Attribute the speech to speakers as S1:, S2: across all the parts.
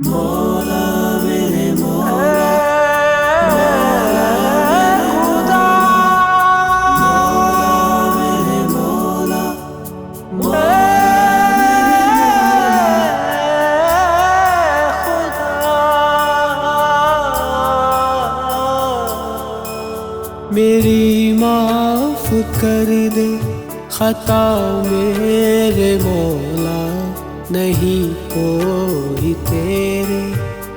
S1: مولا میرے مولا
S2: خدا
S1: میرے مولا میری معاف کر دے خطا میرے مولا، نہیں کوئی تیرے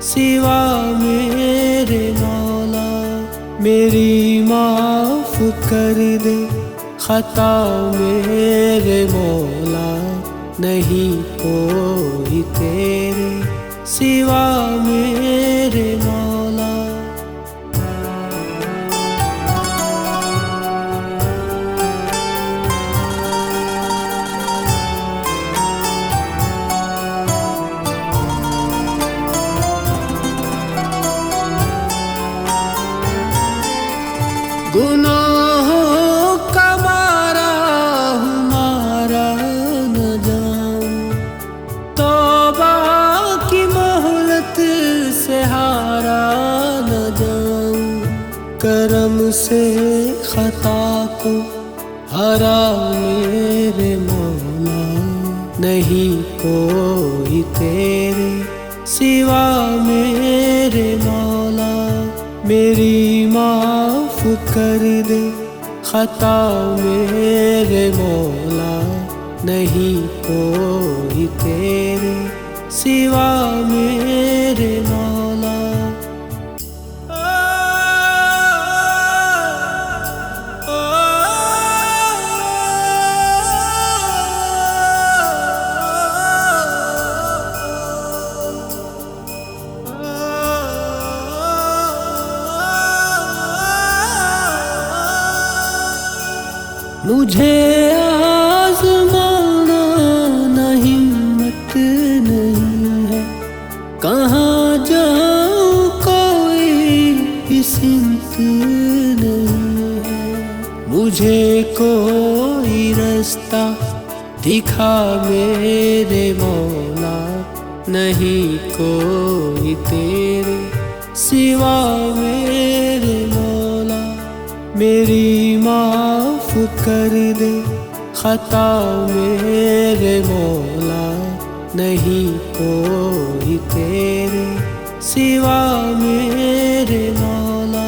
S1: سوا میرے مولا۔ میری معاف کر دے خطا میرے مولا، نہیں کوئی تیرے سوا میرے مولا۔ گناہوں کا مارا ہمارا نہ جاؤں، توبہ کی مہلت سے ہارا نہ جاؤں، کرم سے خطا کو ہرا میرے مولا، نہیں کوئی تیرے سوا میرے مولا۔ میری معاف کر دے خطا میرے مولا، نہیں کوئی تیرے سوا میرے مولا۔ مجھے آزمانا نہ ہمت نہیں ہے، کہاں جاؤں کوئی سمت نہیں ہے، مجھے کوئی رستہ دکھا میرے مولا، نہیں کوئی تیرے سوا میرے مولا۔ میری معاف کر دے خطا میرے مولا، نہیں کوئی تیرے سوا میرے مولا۔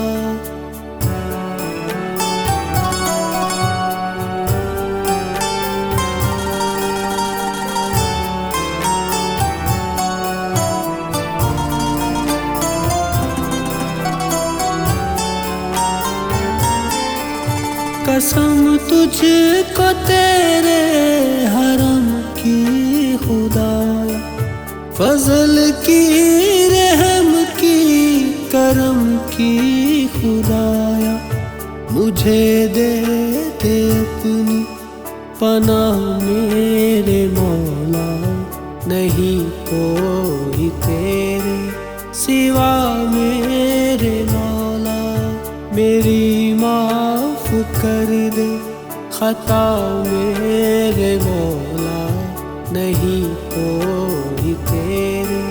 S1: قسم تجھ کو تیرے حرم کی خدایا، فضل کی رحم کی کرم کی خدایا، مجھے دے دے اپنی پناہ میرے مولا، نہیں کوئی تیرے سوا میرے مولا۔ میری معاف کر دے خطا میرے مولا، نہیں کوئی تیرے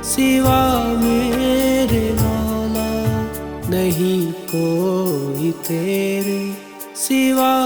S1: سوا میرے مولا، نہیں کوئی تیرے سوا